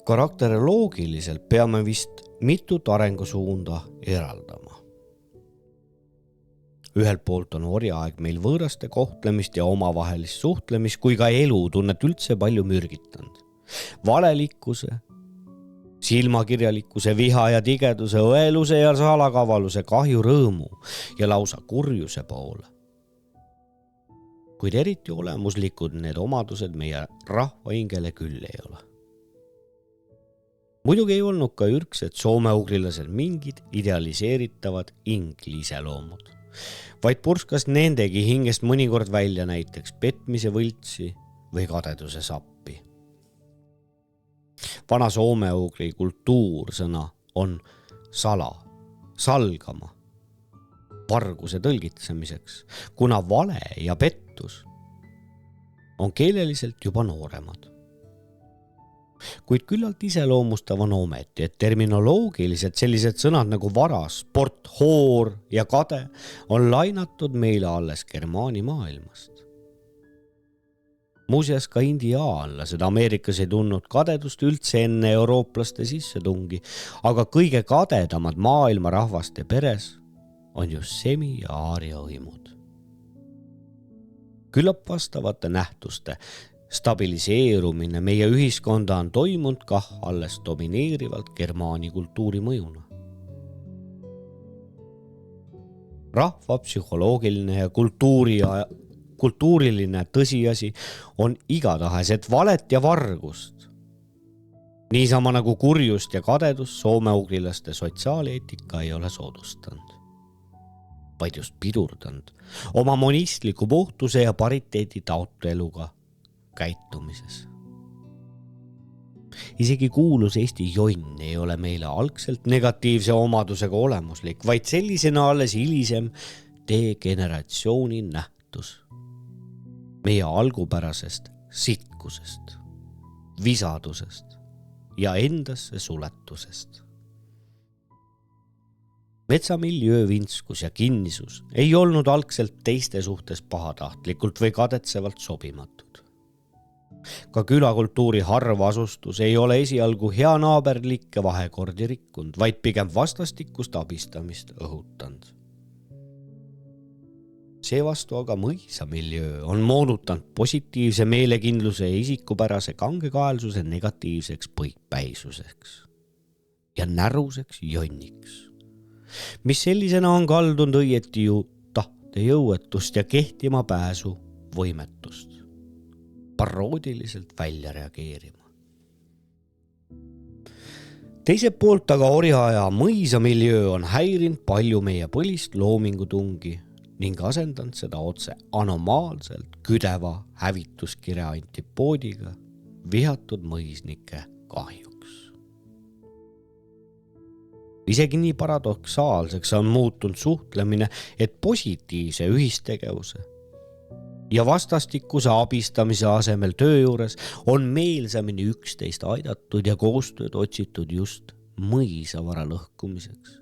Karakteroloogiliselt peame vist mitut arengusuunda eraldama. Ühelt poolt on orjaaeg meil võõraste kohtlemist ja omavahelist suhtlemist, kui ka elutunnet üldse palju mürgitanud. Valelikkuse, silmakirjalikkuse, viha ja tigeduse, õeluse ja salakavaluse, kahju, rõõmu ja lausa kurjuse poole. Kuid eriti olemuslikud need omadused meie rahvahingele küll ei ole. Muidugi ei olnud ka ürgsed soomeugrilased mingid idealiseeritavad ingliseloomud, vaid purskas nendegi hingest mõnikord välja näiteks petmise võltsi või kadeduse sappi. Vana soomeugri kultuursõna on sala, salgama, varguse tõlgitsemiseks, kuna vale ja pettus on keeleliselt juba nooremad. Kuid küllalt iseloomustav on ometi, et terminoloogiliselt sellised sõnad nagu varas, sport, hoor ja kade on lainatud meile alles germaani maailmast. Muuseas ka indiaanlased Ameerikas ei tundnud kadedust üldse enne eurooplaste sissetungi, aga kõige kadedamad maailma rahvaste peres on just semi- ja aaria hõimud. Küllap vastavate nähtuste stabiliseerumine meie ühiskonda on toimunud kah alles domineerivalt germaani kultuuri mõjuna. Rahva psühholoogiline ja kultuuriline tõsiasi on igatahes, et valet ja vargust, niisama nagu kurjust ja kadedust soomeugrilaste sotsiaaleetika ei ole soodustanud, vaid just pidurdanud oma monistliku puhtuse ja pariteedi taotleluga käitumises. Isegi kuulus Eesti jonn ei ole meile algselt negatiivse omadusega olemuslik, vaid sellisena alles hilisem degeneratsiooni nähtus meie algupärasest sitkusest, visadusest ja endasse suletusest. Metsamiljöö vinskus ja kinnisus ei olnud algselt teiste suhtes pahatahtlikult või kadetsevalt sobimatud. Ka külakultuuri harv asustus ei ole esialgu heanaaberlikke vahekordi rikkunud, vaid pigem vastastikust abistamist õhutanud. Seevastu aga mõisamiljöö on moodutanud positiivse meelekindluse ja isikupärase kangekaelsuse negatiivseks põikpäisuseks ja näruseks jonniks, mis sellisena on kaldunud õieti ju tahtejõuetust ja kehtima pääsu võimetust paroodiliselt välja reageerima. Teiselt poolt aga orjaaja mõisamiljöö on häirinud palju meie põlist loomingutungi ning asendanud seda otse anomaalselt küdeva hävituskirja antipoodiga vihatud mõisnike kahjuks. Isegi nii paradoksaalseks on muutunud suhtlemine, et positiivse ühistegevuse ja vastastikuse abistamise asemel töö juures on meelsamini üksteist aidatud ja koostööd otsitud just mõisavara lõhkumiseks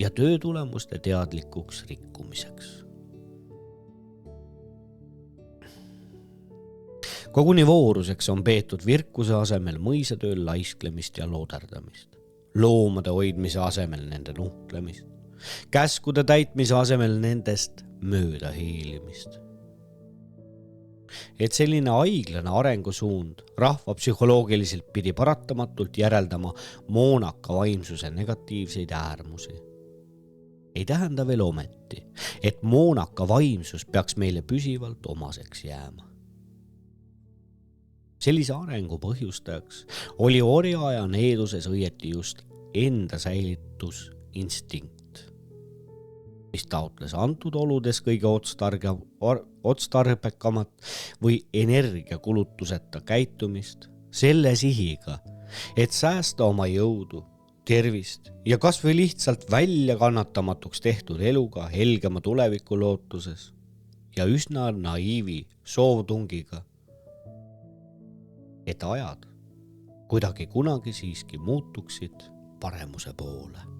ja töö tulemuste teadlikuks rikkumiseks. Koguni vooruseks on peetud virkuse asemel mõisatööl laisklemist ja looderdamist, loomade hoidmise asemel nende nuhtlemist, käskude täitmise asemel nendest mööda hiilimist. Et selline aiglane arengusuund rahvapsühholoogiliselt pidi paratamatult järeldama moonaka vaimsuse negatiivseid äärmusi. Ei tähenda veel ometi, et moonaka vaimsus peaks meile püsivalt omaseks jääma. Sellise arengu põhjustajaks oli orjaaja needuses õieti just enda säilitusinstinkt, mis taotles antud oludes kõige otstarbekamat või energiakulutuseta käitumist selle sihiga, et säästa oma jõudu, tervist ja kas või lihtsalt välja kannatamatuks tehtud eluga helgema tuleviku lootuses ja üsna naiivi soovtungiga, et ajad kuidagi kunagi siiski muutuksid paremuse poole.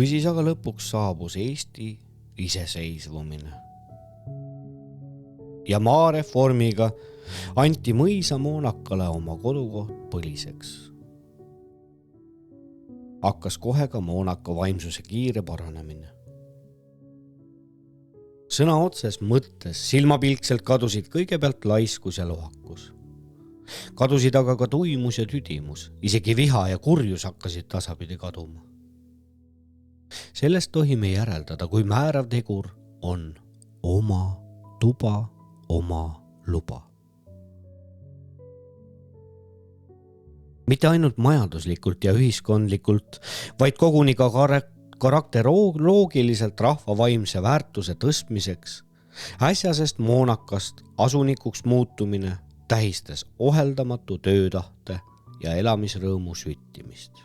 kui siis aga lõpuks saabus Eesti iseseisvumine ja maareformiga anti mõisa Moonakale oma kodukoht põliseks, hakkas kohe ka Moonaka vaimsuse kiire paranemine. Sõna otses mõttes silmapilkselt kadusid kõigepealt laiskus ja lohakus. Kadusid aga ka tuimus ja tüdimus, isegi viha ja kurjus hakkasid tasapidi kaduma. Sellest tohime järeldada, kui määrav tegur on oma tuba, oma luba. Mitte ainult majanduslikult ja ühiskondlikult, vaid koguni ka karakteroloogiliselt rahva vaimse väärtuse tõstmiseks, äsjasest Moonakast asunikuks muutumine tähistas oheldamatu töötahte ja elamisrõõmu süttimist.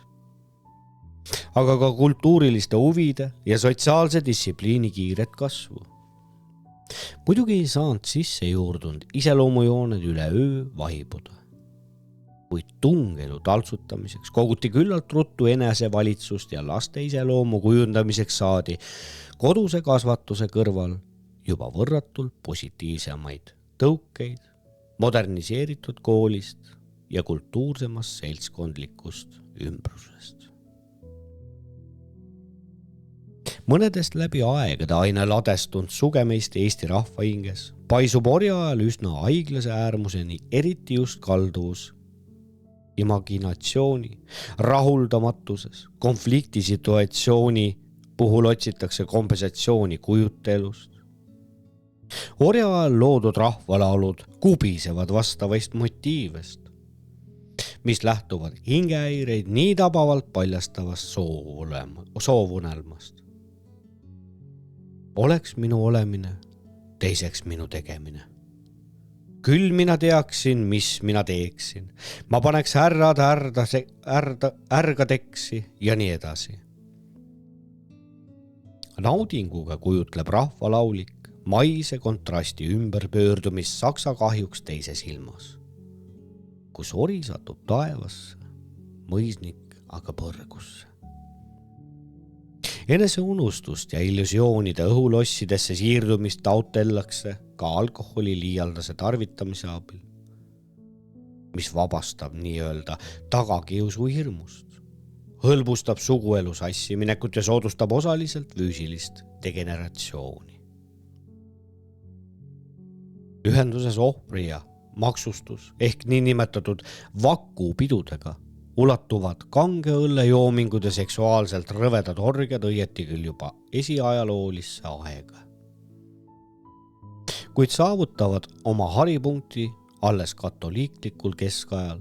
Aga ka kultuuriliste huvide ja sotsiaalse distsipliini kiiret kasvu. Muidugi ei saanud sisse juurdunud iseloomujooned üleöö vaibuda, kuid tungelu taltsutamiseks koguti küllalt ruttu enesevalitsust ja laste iseloomu kujundamiseks saadi koduse kasvatuse kõrval juba võrratult positiivsemaid tõukeid moderniseeritud koolist ja kultuursemast seltskondlikust ümbrusest. Mõnedest läbi aegade aina ladestunud sugemeist Eesti rahvahinges paisub orjaajal üsna haiglase äärmuseni, eriti just kalduvus imaginatsiooni, rahuldamatuses, konfliktisituatsiooni puhul otsitakse kompensatsiooni kujutelust. Orjaajal loodud rahvalaulud kubisevad vastavast motiivest, mis lähtuvad hingehäireid nii tabavalt paljastavast soovunelmast. Oleks minu olemine, teiseks minu tegemine. Küll mina teaksin, mis mina teeksin. Ma paneks ärgadeksi ja nii edasi. Naudinguga kujutleb rahvalaulik maise kontrasti ümberpöördumist saksa kahjuks teise silmas, kus ori satub taevasse, mõisnik aga põrgusse. Eneseunustust ja illusioonide õhulossidesse siirdumist taotellatakse ka alkoholi liialdase tarvitamise abil, mis vabastab nii-öelda tagakiusu hirmust, hõlbustab suguelu sassiminekut ja soodustab osaliselt füüsilist degeneratsiooni. Ühenduses ohvri ja maksustus ehk niinimetatud vakupidudega ulatuvad kange õlle joomingud ja seksuaalselt rõvedad orgiad õieti küll juba esiajaloolisse aega, kuid saavutavad oma haripunkti alles katoliiklikul keskajal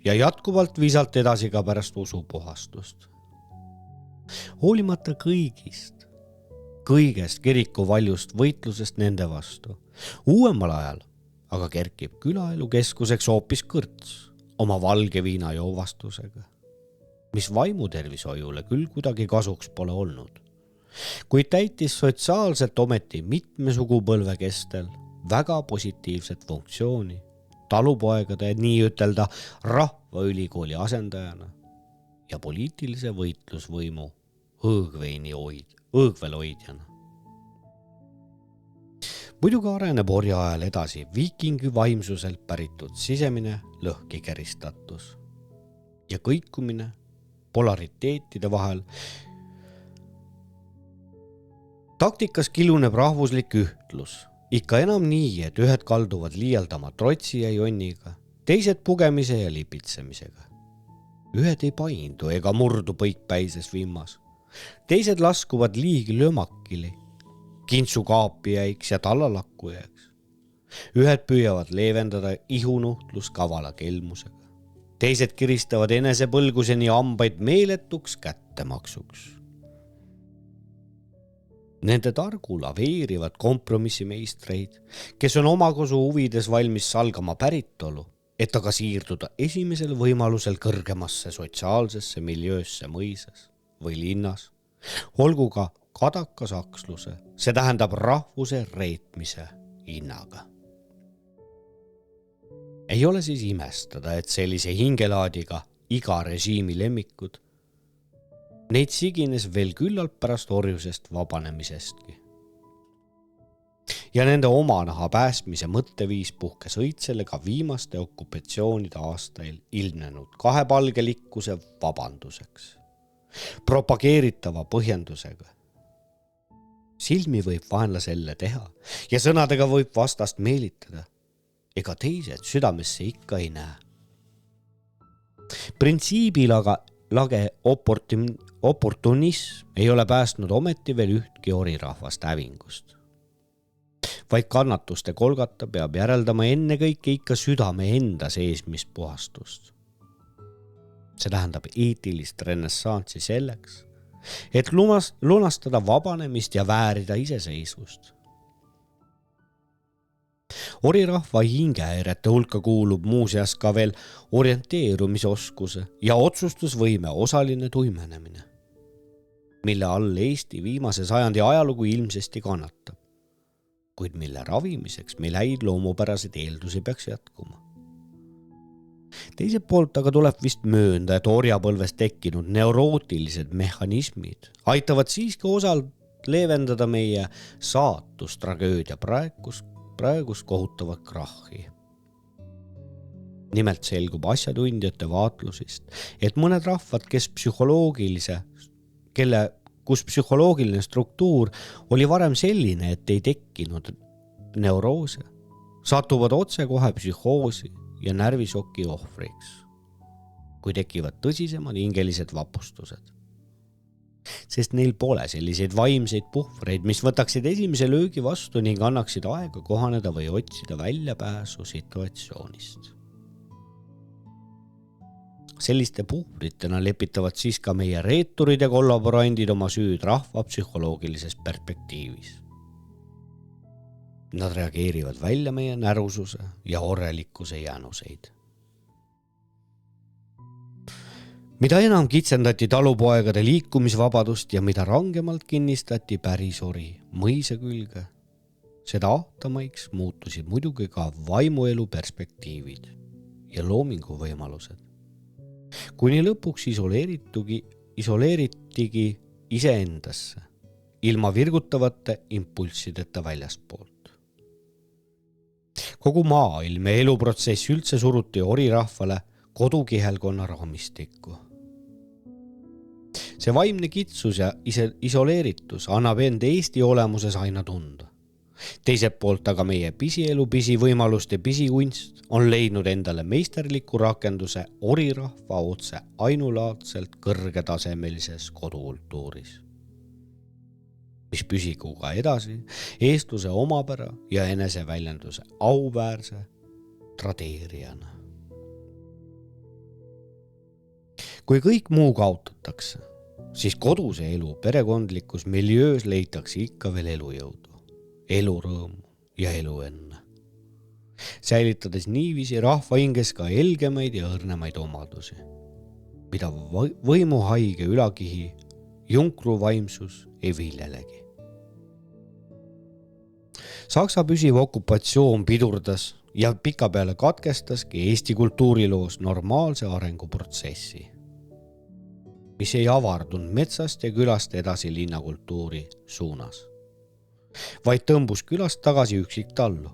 ja jätkuvalt visalt edasi ka pärast usupuhastust. Hoolimata kõigest kiriku valjust võitlusest nende vastu, uuemal ajal aga kerkib külaelu keskuseks hoopis kõrts oma valge viina joovastusega, mis vaimutervishoiule küll kuidagi kasuks pole olnud, kuid täitis sotsiaalselt ometi mitme sugupõlve kestel väga positiivset funktsiooni talupoegade nii-ütelda rahvaülikooli asendajana ja poliitilise võitlusvõimu õõgvelhoidjana. Muidugi areneb orjaajal edasi viikingi vaimsuselt päritud sisemine lõhkikeristatus ja kõikumine polariteetide vahel. Taktikas kiluneb rahvuslik ühtlus, ikka enam nii, et ühed kalduvad liialdama trotsi ja jonniga, teised pugemise ja lipitsemisega. Ühed ei paindu ega murdu põikpäises vimmas, teised laskuvad liigi lömakili, kintsukaapijaiksi ja tallalakkujaks. Ühed püüavad leevendada ihunuhtlus kavala kelmusega. Teised kiristavad enesepõlguseni ambaid meeletuks kättemaksuks. Nende targu laveerivad kompromissimeistreid, kes on omakosu huvides valmis salgama päritolu, et aga siirduda esimesel võimalusel kõrgemasse sotsiaalsesse miljöösse mõisas või linnas, olgu ka kadaka saksluse, see tähendab rahvuse reetmise hinnaga. Ei ole siis imestada, et sellise hingelaadiga iga režiimi lemmikud Neid sigines veel küllalt pärast orjusest vabanemisestki. Ja nende omanaha päästmise mõtteviis puhkes õitsele ka viimaste okupatsioonide aastail ilmnenud kahepalgelikkuse vabanduseks, propageeritava põhjendusega. Silmi võib vaenlaselle teha ja sõnadega võib vastast meelitada, ega teised südamesse ikka ei näe. Printsiibil aga lage oportunism ei ole päästnud ometi veel ühtki orirahvast hävingust. Vaid kannatuste kolgata peab järeldama ennekõike ikka südame enda seesmist puhastust. See tähendab eetilist renessanssi selleks, et lunastada vabanemist ja väärida iseseisvust. Orirahva hingehäirete hulka kuulub muuseas ka veel orienteerumisoskuse ja otsustusvõime osaline tuimenemine, mille all Eesti viimase sajandi ajalugu ilmsesti kannatab, kuid mille ravimiseks meil häid loomupäraseid eeldusi peaks jätkuma. Teiselt poolt aga tuleb vist möönda, et orjapõlves tekkinud neurootilised mehhanismid aitavad siiski osalt leevendada meie saatustragöödia praegust kohutavat krahhi. Nimelt selgub asjatundjate vaatlusist, et mõned rahvad, kus psühholoogiline struktuur oli varem selline, et ei tekkinud neuroose, satuvad otsekohe psühhoosi ja närvisoki ohvriks, kui tekivad tõsisemad hingelised vapustused. Sest neil pole selliseid vaimseid puhvreid, mis võtaksid esimese löögi vastu ning annaksid aega kohaneda või otsida väljapääsu situatsioonist. Selliste puhvritena lepitavad siis ka meie reeturid ja kollaborandid oma süüd rahva psühholoogilises perspektiivis. Nad reageerivad välja meie närususe ja orrelikkuse jäänuseid. Mida enam kitsendati talupoegade liikumisvabadust ja mida rangemalt kinnistati pärisori mõisa külge, seda ahtamaiks muutusid muidugi ka vaimuelu perspektiivid ja loomingu võimalused. Kuni lõpuks isoleeritigi iseendasse, ilma virgutavate impulssideta väljastpoolt. Kogu maailm ja eluprotsess üldse suruti orirahvale kodukihelkonna raamistikku. See vaimne kitsus ja isoleeritus annab end Eesti olemuses aina tunda. Teiselt poolt aga meie pisielu, pisivõimalust ja pisikunst on leidnud endale meisterliku rakenduse orirahva otse ainulaadselt kõrgetasemelises kodukultuuris, mis püsigu ka edasi eestluse omapära ja eneseväljenduse auväärse tradeerijana. Kui kõik muu kaotatakse, siis koduse elu perekondlikus miljöös leitakse ikka veel elujõudu, elurõõmu ja eluenne, säilitades niiviisi rahva hinges ka helgemaid ja õrnemaid omadusi, mida võimuhaige ülakihi junkru vaimsus ei viljelegi. Saksa püsiv okupatsioon pidurdas ja pikapeale katkestaski Eesti kultuuriloos normaalse arenguprotsessi, mis ei avardunud metsast ja külast edasi linnakultuuri suunas, vaid tõmbus külast tagasi üksik tallu.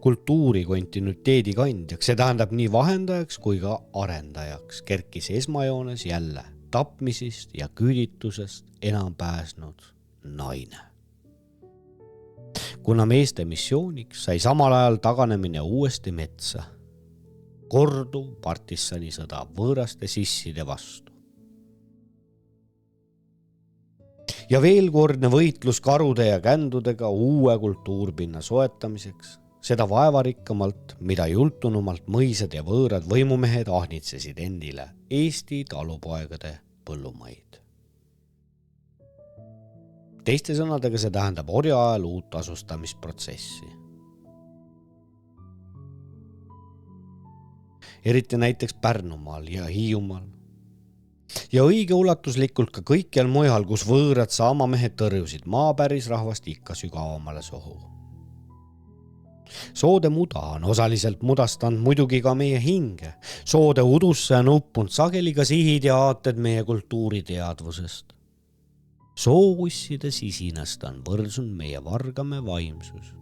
Kultuuri kontinuiteedi kandjaks, see tähendab nii vahendajaks kui ka arendajaks, kerkis esmajoones jälle tapmisest ja küüditusest enam pääsnud naine. Kuna meeste missiooniks sai samal ajal taganemine uuesti metsa, korduv partisanisõda võõraste sisside vastu. Ja veelkordne võitlus karude ja kändudega uue kultuurpinna soetamiseks, seda vaevarikkamalt, mida jultunumalt mõisad ja võõrad võimumehed ahnitsesid endile Eesti talupoegade põllumaid. Teiste sõnadega see tähendab orjaajal uut asustamisprotsessi. Eriti näiteks Pärnumaal ja Hiiumaal. Ja õige ulatuslikult ka kõikjal mujal, kus võõrad saamamehed tõrjusid maapäris rahvast ikka sügavamale sohu. Soode muda on osaliselt mudastanud muidugi ka meie hinge. Soode udusse on uppunud sageli ka sihid ja aated meie kultuuriteadvusest. Soovusside sisinast on võrsunud meie vargame vaimsus.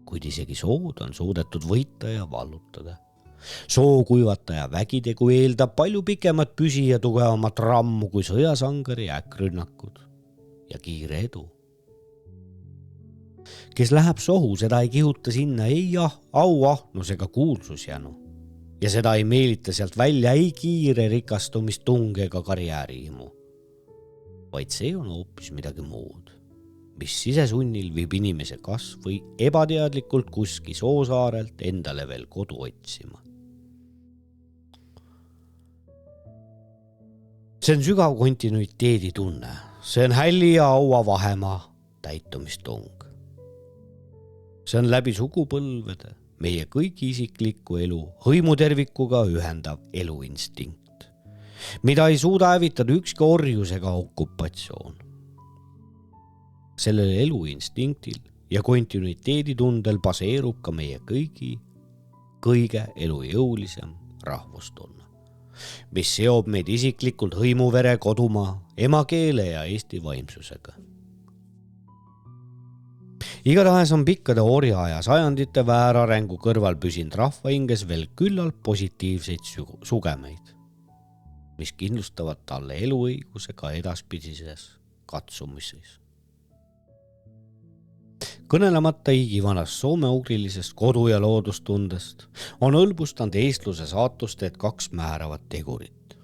Kuid isegi sood on suudetud võita ja vallutada. Sookuivataja vägitegu eeldab palju pikemat püsi ja tugevamat rammu kui sõjasangari äkkrünnakud ja kiire edu. Kes läheb sohu, seda ei kihuta sinna ei auahnus ega kuulsusjänu ja seda ei meelita sealt välja ei kiire rikastumistung ega karjäärihimu, vaid see on hoopis midagi muud, mis sisesunnil viib inimese kas või ebateadlikult kuski soosaarelt endale veel kodu otsima. See on sügav kontinuiteedi tunne, see on hälli ja aua vahemaa täitumistung. See on läbi sugupõlvede meie kõigi isiklikku elu hõimutervikuga ühendav eluinstinkt, mida ei suuda hävitada ükski orjus ega okupatsioon. Sellel eluinstinktil ja kontinuiteeditundel baseerub ka meie kõige elujõulisem rahvustunne, mis seob meid isiklikult hõimuvere kodumaa, emakeele ja Eesti vaimsusega. Igatahes on pikkade orjaaja sajandite väärarengu kõrval püsinud rahvahinges veel küllalt positiivseid sugemeid, mis kindlustavad talle eluõiguse ka edaspidises katsumises. Kõnelemata igivanast soome-ugrilisest kodu- ja loodustundest on hõlbustanud eestluse saatust teed kaks määravat tegurit.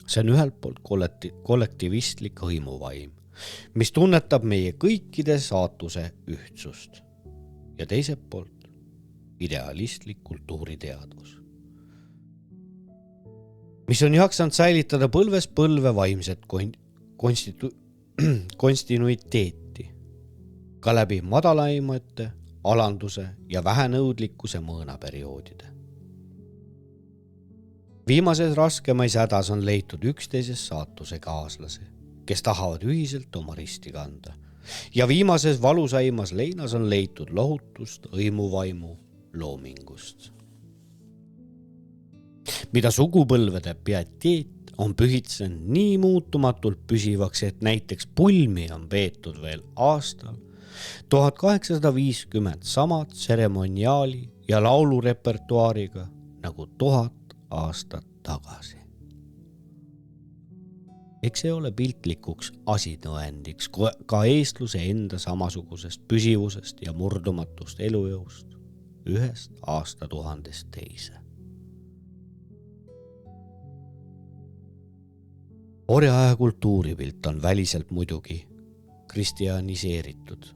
See on ühelt poolt kollektivistlik hõimuvaim, mis tunnetab meie kõikide saatuse ühtsust ja teiselt poolt idealistlik kultuuriteadvus, mis on jaksanud säilitada põlvest põlve vaimset kontinuiteeti ka läbi madalaimate alanduse ja vähenõudlikkuse mõõnaperioodide. Viimases raskemais hädas on leitud üksteises saatuse kaaslase, kes tahavad ühiselt oma risti kanda. Ja viimases valusaimas leinas on leitud lohutust hõimuvaimu loomingust. Mida sugupõlvede pieteet on pühitsenud nii muutumatult püsivaks, et näiteks pulmi on peetud veel aastal 1850 samad tseremoniaali ja laulurepertuaariga nagu 1000 aastat tagasi. Eks see ole piltlikuks asinõendiks ka eestluse enda samasugusest püsivusest ja murdumatust elujõust ühest aastatuhandest teise. Orjaaja kultuuripilt on väliselt muidugi kristianiseeritud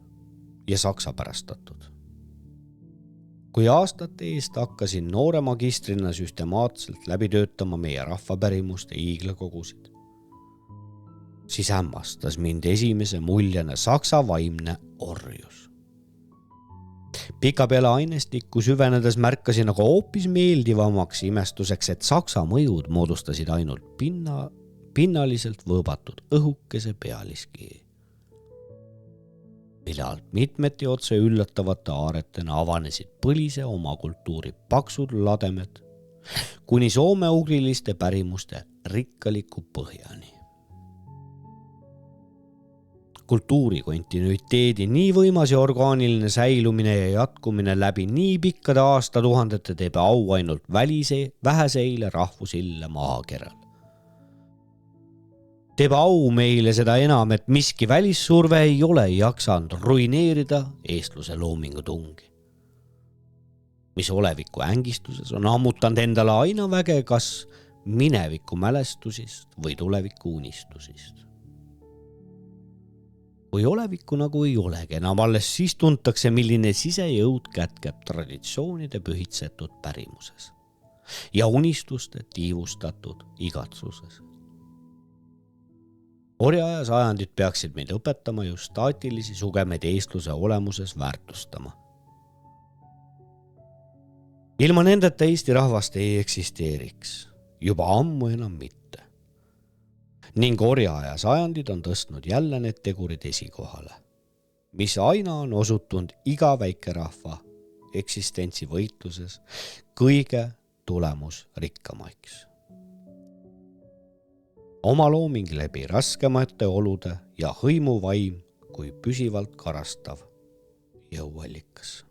ja saksapärastatud. Kui aastate eest hakkasin noore magistrina süstemaatselt läbi töötama meie rahvapärimuste hiiglakogusid, siis hämmastas mind esimese muljana saksa vaimne orjus. Pikapeale ainestikku süvenedes märkasin aga hoopis meeldivamaks imestuseks, et saksa mõjud moodustasid ainult pinnaliselt võõbatud õhukese pealiskii, mille alt mitmeti otse üllatavate aaretena avanesid põlise oma kultuuri paksud lademed kuni soome-ugriliste pärimuste rikkaliku põhjani. Kultuuri kontinuiteedi nii võimas ja orgaaniline säilumine ja jatkumine läbi nii pikkade aastatuhandete teeb au ainult väheseile rahvusille maakeral. Teeb au meile seda enam, et miski välissurve ei ole jaksanud ruineerida eestluse loomingutungi, mis oleviku ängistuses on ammutanud endale aina väge kas mineviku mälestusist või tuleviku unistusist. Kui olevikku nagu ei olegi enam, alles siis tuntakse, milline sisejõud kätkeb traditsioonide pühitsetud pärimuses ja unistuste tiivustatud igatsuses. Orjaaja sajandid peaksid meid õpetama just staatilisi sugemeid eestluse olemuses väärtustama. Ilma nendeta Eesti rahvast ei eksisteeriks, juba ammu enam mitte. Ning orjaaja sajandid on tõstnud jälle need tegurid esikohale. mis aina on osutunud iga väikerahva eksistentsivõitluses kõige tulemusrikkamaks. Oma looming läbi raskemate olude ja hõimuvaim kui püsivalt karastav jõuallikas.